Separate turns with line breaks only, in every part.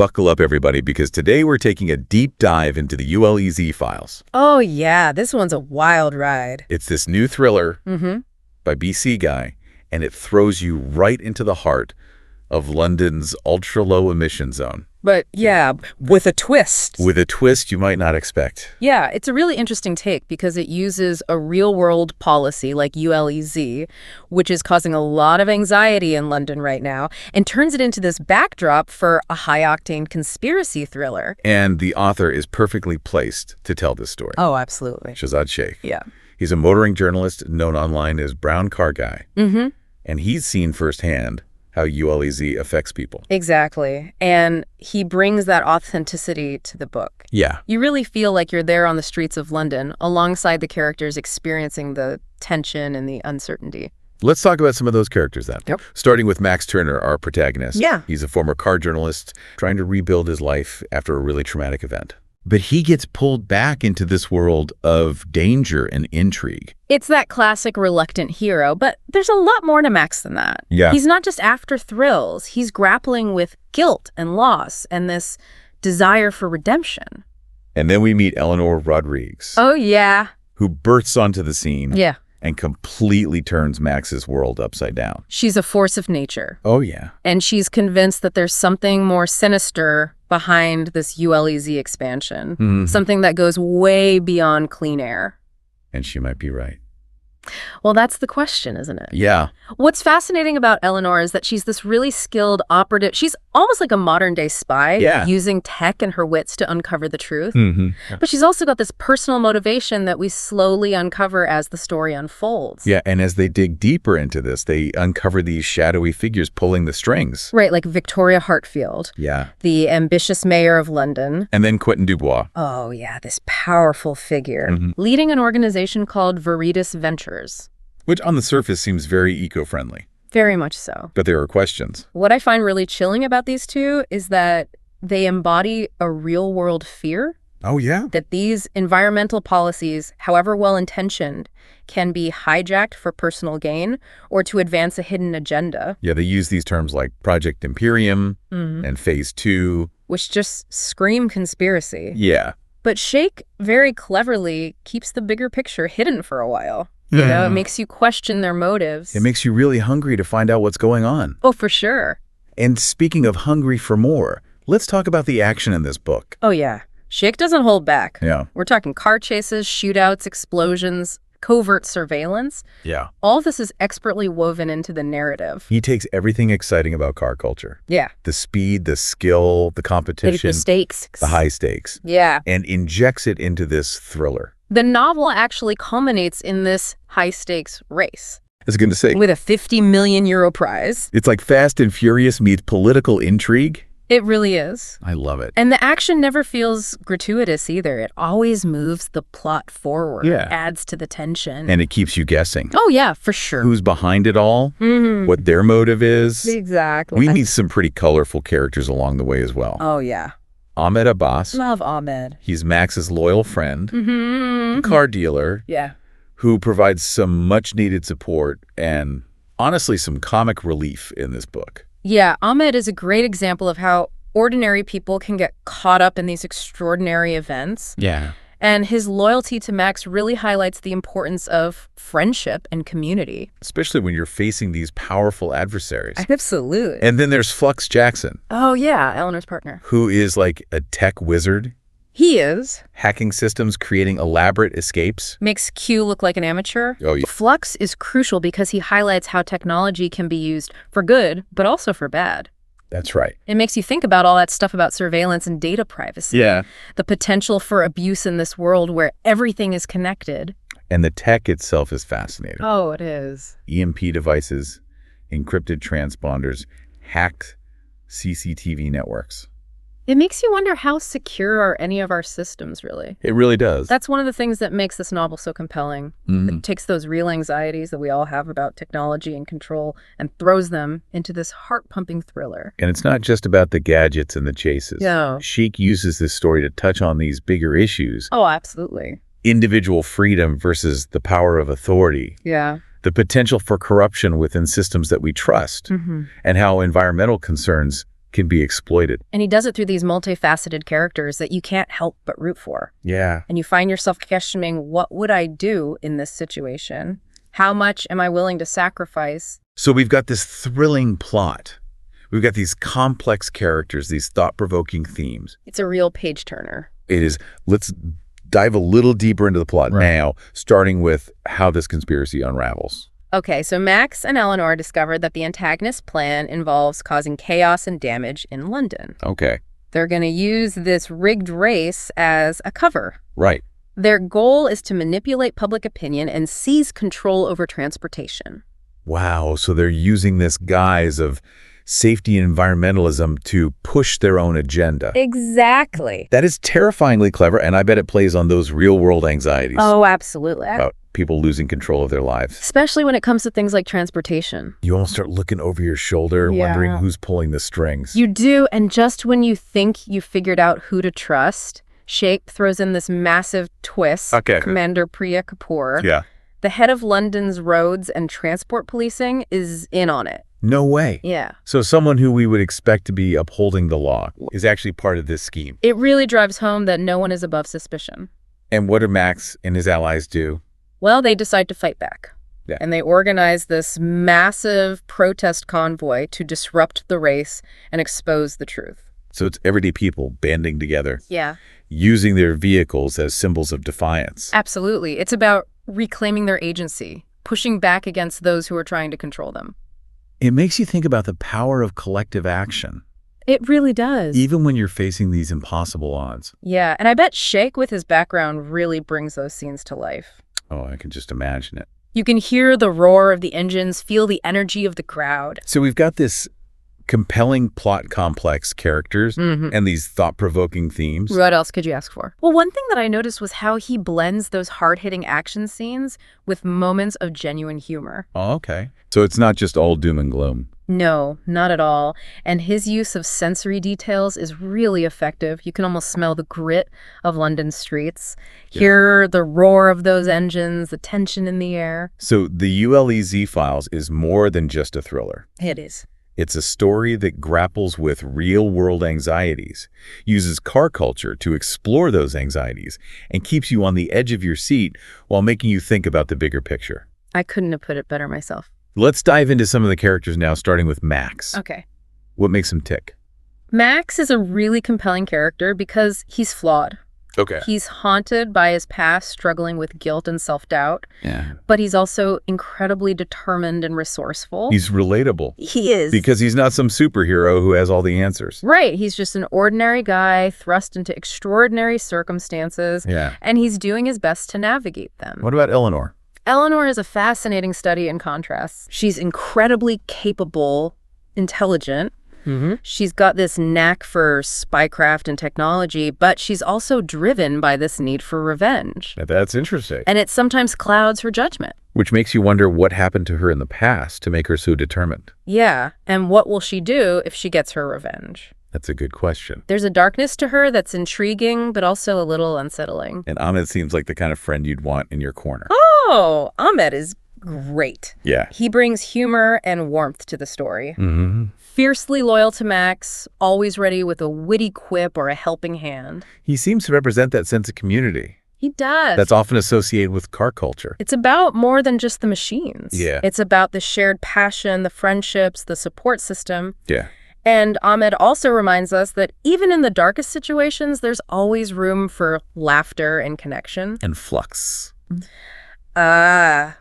Buckle up, everybody, because today we're taking a deep dive into the ULEZ Files.
Oh, yeah. This one's a wild ride.
It's this new thriller by BC Guy, and it throws you right into the heart of London's ultra-low emission zone.
But, yeah, with a twist.
With a twist you might not expect.
Yeah, it's a really interesting take because it uses a real-world policy like ULEZ, which is causing a lot of anxiety in London right now, and turns it into this backdrop for a high-octane conspiracy thriller.
And the author is perfectly placed to tell this story.
Oh, absolutely.
Shahzad Sheikh.
Yeah.
He's a motoring journalist known online as Brown Car Guy. And he's seen firsthand how ULEZ affects people.
Exactly. And he brings that authenticity to the book.
Yeah.
You really feel like you're there on the streets of London alongside the characters experiencing the tension and the uncertainty.
Let's talk about some of those characters then.
Yep.
Starting with Max Turner, our protagonist.
Yeah.
He's a former car journalist trying to rebuild his life after a really traumatic event. But he gets pulled back into this world of danger and intrigue.
It's that classic reluctant hero, but there's a lot more to Max than that.
Yeah.
He's not just after thrills. He's grappling with guilt and loss and this desire for redemption.
And then we meet Eleanor Rodriguez.
Oh, yeah.
Who bursts onto the scene.
Yeah.
And completely turns Max's world upside down.
She's a force of nature.
Oh, yeah.
And she's convinced that there's something more sinister behind this ULEZ expansion. Something that goes way beyond clean air.
And she might be right.
Well, that's the question, isn't it?
Yeah.
What's fascinating about Eleanor is that she's this really skilled operative. She's almost like a modern-day spy, using tech and her wits to uncover the truth. But she's also got this personal motivation that we slowly uncover as the story unfolds.
Yeah, and as they dig deeper into this, they uncover these shadowy figures pulling the strings.
Right, like Victoria Hartfield.
Yeah.
The ambitious mayor of London.
And then Quentin Dubois.
Oh, yeah, this powerful figure. Leading an organization called Veritas Ventures.
Which on the surface seems very eco-friendly.
Very much so.
But there are questions.
What I find really chilling about these two is that they embody a real-world fear.
Oh, yeah?
That these environmental policies, however well-intentioned, can be hijacked for personal gain or to advance a hidden agenda.
Yeah, they use these terms like Project Imperium and Phase 2.
Which just scream conspiracy.
Yeah.
But Sheikh very cleverly keeps the bigger picture hidden for a while. You know, it makes you question their motives.
It makes you really hungry to find out what's going on.
Oh, for sure.
And speaking of hungry for more, let's talk about the action in this book.
Oh, yeah. Sheikh doesn't hold back.
Yeah.
We're talking car chases, shootouts, explosions, covert surveillance.
Yeah.
All this is expertly woven into the narrative.
He takes everything exciting about car culture.
Yeah.
The speed, the skill, the competition.
The stakes.
The high stakes.
Yeah.
And injects it into this thriller.
The novel actually culminates in this high-stakes race.
I was going to say.
With a 50 million euro prize.
It's like Fast and Furious meets political intrigue.
It really is.
I love it.
And the action never feels gratuitous either. It always moves the plot forward.
Yeah.
Adds to the tension.
And it keeps you guessing.
Oh, yeah, for sure.
Who's behind it all? What their motive is.
Exactly.
We meet some pretty colorful characters along the way as well.
Oh, yeah.
Ahmed Abbas.
Love Ahmed.
He's Max's loyal friend, car dealer, who provides some much-needed support and, honestly, some comic relief in this book.
Yeah, Ahmed is a great example of how ordinary people can get caught up in these extraordinary events.
Yeah.
And his loyalty to Max really highlights the importance of friendship and community.
Especially when you're facing these powerful adversaries.
Absolutely.
And then there's Flux Jackson.
Oh, yeah, Eleanor's partner.
Who is like a tech wizard.
He is.
Hacking systems, creating elaborate escapes.
Makes Q look like an amateur.
Oh, yeah.
Flux is crucial because he highlights how technology can be used for good, but also for bad.
That's right.
It makes you think about all that stuff about surveillance and data privacy.
Yeah.
The potential for abuse in this world where everything is connected.
And the tech itself is fascinating.
Oh, it is.
EMP devices, encrypted transponders, hacked CCTV networks.
It makes you wonder how secure are any of our systems, really.
It really does.
That's one of the things that makes this novel so compelling. It takes those real anxieties that we all have about technology and control and throws them into this heart-pumping thriller.
And it's not just about the gadgets and the chases.
No.
Sheikh uses this story to touch on these bigger issues.
Oh, absolutely.
Individual freedom versus the power of authority.
Yeah.
The potential for corruption within systems that we trust. And how environmental concerns can be exploited.
And he does it through these multifaceted characters that you can't help but root for.
Yeah.
And you find yourself questioning, what would I do in this situation? How much am I willing to sacrifice?
So we've got this thrilling plot. We've got these complex characters, these thought-provoking themes.
It's a real page-turner.
It is. Let's dive a little deeper into the plot now, starting with how this conspiracy unravels.
Okay, so Max and Eleanor discovered that the antagonist's plan involves causing chaos and damage in London.
Okay.
They're going to use this rigged race as a cover.
Right.
Their goal is to manipulate public opinion and seize control over transportation.
Wow, so they're using this guise of safety and environmentalism to push their own agenda.
Exactly.
That is terrifyingly clever, and I bet it plays on those real-world anxieties.
Oh, absolutely.
About people losing control of their lives.
Especially when it comes to things like transportation.
You almost start looking over your shoulder, wondering who's pulling the strings.
You do, and just when you think you figured out who to trust, Sheikh throws in this massive twist.
Okay.
Commander Priya Kapoor,
Yeah.
the head of London's roads and transport policing, is in on it.
No way.
Yeah.
So someone who we would expect to be upholding the law is actually part of this scheme.
It really drives home that no one is above suspicion.
And what do Max and his allies do?
Well, they decide to fight back.
Yeah.
And they organize this massive protest convoy to disrupt the race and expose the truth.
So it's everyday people banding together.
Yeah.
Using their vehicles as symbols of defiance.
Absolutely. It's about reclaiming their agency, pushing back against those who are trying to control them.
It makes you think about the power of collective action.
It really does.
Even when you're facing these impossible odds.
Yeah, and I bet Sheikh with his background really brings those scenes to life.
Oh, I can just imagine it.
You can hear the roar of the engines, feel the energy of the crowd.
So we've got this compelling plot complex characters and these thought-provoking themes.
What else could you ask for? Well, one thing that I noticed was how he blends those hard-hitting action scenes with moments of genuine humor.
Oh, okay. So it's not just all doom and gloom.
No, not at all. And his use of sensory details is really effective. You can almost smell the grit of London streets, hear the roar of those engines, the tension in the air.
So the ULEZ Files is more than just a thriller.
It is.
It's a story that grapples with real-world anxieties, uses car culture to explore those anxieties, and keeps you on the edge of your seat while making you think about the bigger picture.
I couldn't have put it better myself.
Let's dive into some of the characters now, starting with Max.
Okay.
What makes him tick?
Max is a really compelling character because he's flawed.
Okay.
He's haunted by his past, struggling with guilt and self-doubt.
Yeah.
But he's also incredibly determined and resourceful.
He's relatable.
He is.
Because he's not some superhero who has all the answers.
Right. He's just an ordinary guy thrust into extraordinary circumstances.
Yeah.
And he's doing his best to navigate them.
What about Eleanor?
Eleanor is a fascinating study in contrasts. She's incredibly capable, intelligent. She's got this knack for spycraft and technology, but she's also driven by this need for revenge.
That's interesting.
And it sometimes clouds her judgment.
Which makes you wonder what happened to her in the past to make her so determined.
Yeah, and what will she do if she gets her revenge?
That's a good question.
There's a darkness to her that's intriguing, but also a little unsettling.
And Ahmed seems like the kind of friend you'd want in your corner.
Oh, Ahmed is great.
Yeah.
He brings humor and warmth to the story. Fiercely loyal to Max, always ready with a witty quip or a helping hand.
He seems to represent that sense of community.
He does.
That's often associated with car culture.
It's about more than just the machines.
Yeah.
It's about the shared passion, the friendships, the support system.
Yeah.
And Ahmed also reminds us that even in the darkest situations, there's always room for laughter and connection.
And Flux.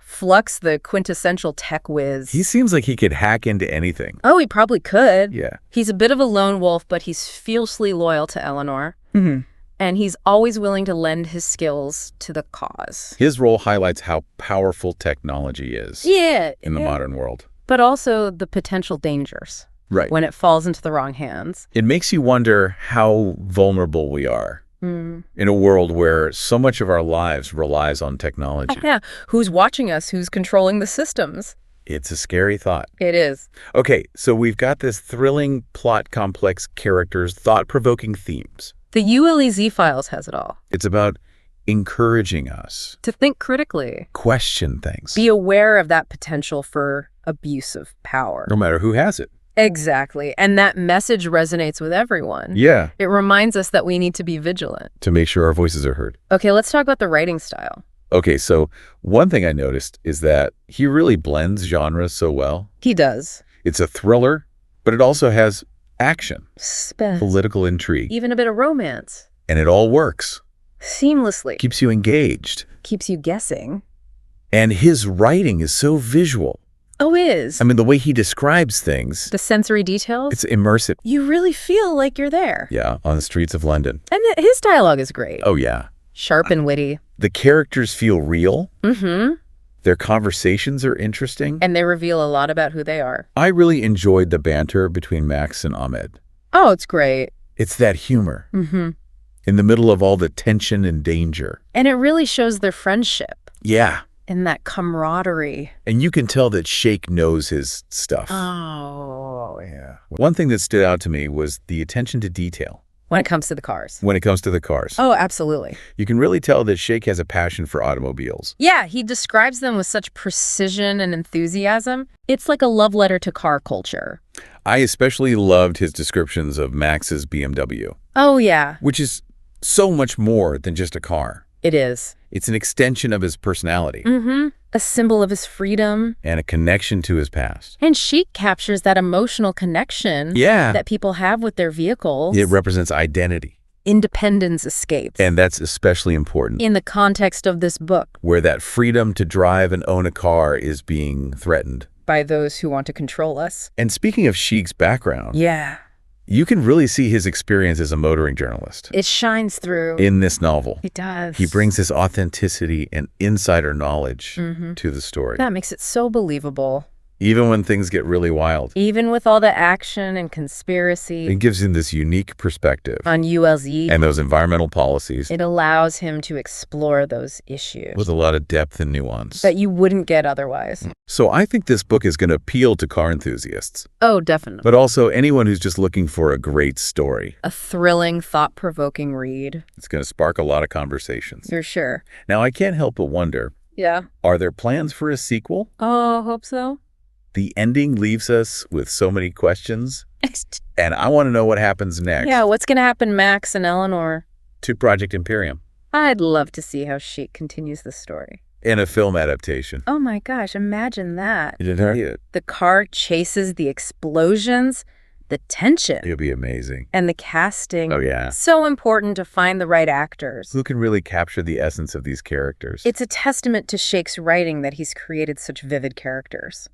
Flux, the quintessential tech whiz.
He seems like he could hack into anything.
Oh, he probably could.
Yeah.
He's a bit of a lone wolf, but he's fiercely loyal to Eleanor. And he's always willing to lend his skills to the cause.
His role highlights how powerful technology is in the modern world.
But also the potential dangers.
Right.
When it falls into the wrong hands.
It makes you wonder how vulnerable we are in a world where so much of our lives relies on technology.
Yeah. Who's watching us? Who's controlling the systems?
It's a scary thought.
It is.
Okay, so we've got this thrilling plot complex characters, thought-provoking themes.
The ULEZ Files has it all.
It's about encouraging us
to think critically.
Question things.
Be aware of that potential for abuse of power.
No matter who has it.
Exactly. And that message resonates with everyone.
Yeah.
It reminds us that we need to be vigilant.
To make sure our voices are heard.
Okay, let's talk about the writing style.
Okay, so one thing I noticed is that he really blends genres so well.
He does.
It's a thriller, but it also has action,
Suspense,
political intrigue,
even a bit of romance.
and it all works.
Seamlessly.
Keeps you engaged.
Keeps you guessing.
And his writing is so visual.
Oh, is.
I mean, the way he describes things,
The sensory details.
it's immersive.
You really feel like you're there.
Yeah, on the streets of London.
And his dialogue is great.
Oh, yeah.
Sharp and witty.
The characters feel real.
Mm-hmm.
Their conversations are interesting.
And they reveal a lot about who they are.
I really enjoyed the banter between Max and Ahmed.
Oh, it's great.
It's that humor
Mm-hmm.
in the middle of all the tension and danger.
And it really shows their friendship
Yeah.
and that camaraderie.
And you can tell that Sheikh knows his stuff.
Oh,
Yeah. One thing that stood out to me was the attention to detail
when it comes to the cars.
when it comes to the cars.
Oh, absolutely.
You can really tell that Sheikh has a passion for automobiles.
Yeah, he describes them with such precision and enthusiasm. It's like a love letter to car culture.
I especially loved his descriptions of Max's BMW,
Oh, yeah,
which is so much more than just a car.
it is.
It's an extension of his personality
Mm-hmm. A symbol of his freedom.
and a connection to his past.
And Chic captures that emotional connection
Yeah.
that people have with their vehicles.
It represents identity.
Independence escapes.
And that's especially important,
In the context of this book,
where that freedom to drive and own a car is being threatened.
by those who want to control us.
And speaking of Sheikh's background,
Yeah.
you can really see his experience as a motoring journalist
It shines through.
in this novel.
It does.
He brings his authenticity and insider knowledge
Mhm.
to the story,
That makes it so believable.
even when things get really wild.
Even with all the action and conspiracy
It gives him this unique perspective
on ULZ,
and those environmental policies
it allows him to explore those issues
with a lot of depth and nuance.
that you wouldn't get otherwise.
So I think this book is going to appeal to car enthusiasts,
Oh, definitely.
but also anyone who's just looking for a great story.
A thrilling, thought-provoking read.
It's going to spark a lot of conversations.
For sure.
Now, I can't help but wonder,
Yeah.
are there plans for a sequel?
Oh, hope so.
The ending leaves us with so many questions, and I want to know what happens next
Yeah, what's going to happen, Max and Eleanor?
to Project Imperium
I'd love to see how Chic continues the story.
in a film adaptation.
Oh my gosh, imagine that.
It'll
The car chases the explosions, the tension,
be amazing.
and the casting.
Oh, yeah.
So important to find the right actors.
Who can really capture the essence of these characters?
It's a testament to Sheikh's writing that he's created such vivid characters.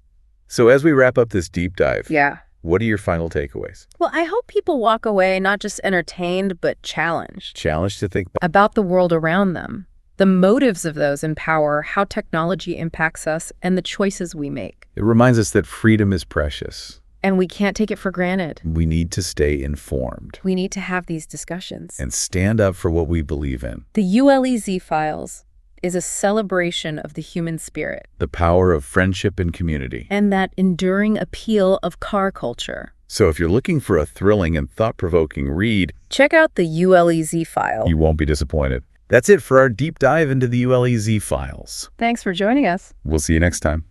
So as we wrap up this deep dive,
Yeah.
what are your final takeaways?
Well, I hope people walk away not just entertained, but challenged
Challenge to think
about the world around them. The motives of those in power, how technology impacts us, and the choices we make.
It reminds us that freedom is precious.
And we can't take it for granted.
We need to stay informed
We need to have these discussions.
and stand up for what we believe in.
The ULEZ Files is a celebration of the human spirit
The power of friendship and community.
and that enduring appeal of car culture.
So if you're looking for a thrilling and thought-provoking read,
Check out the ULEZ File.
you won't be disappointed. That's it for our deep dive into the ULEZ files.
Thanks for joining us.
We'll see you next time.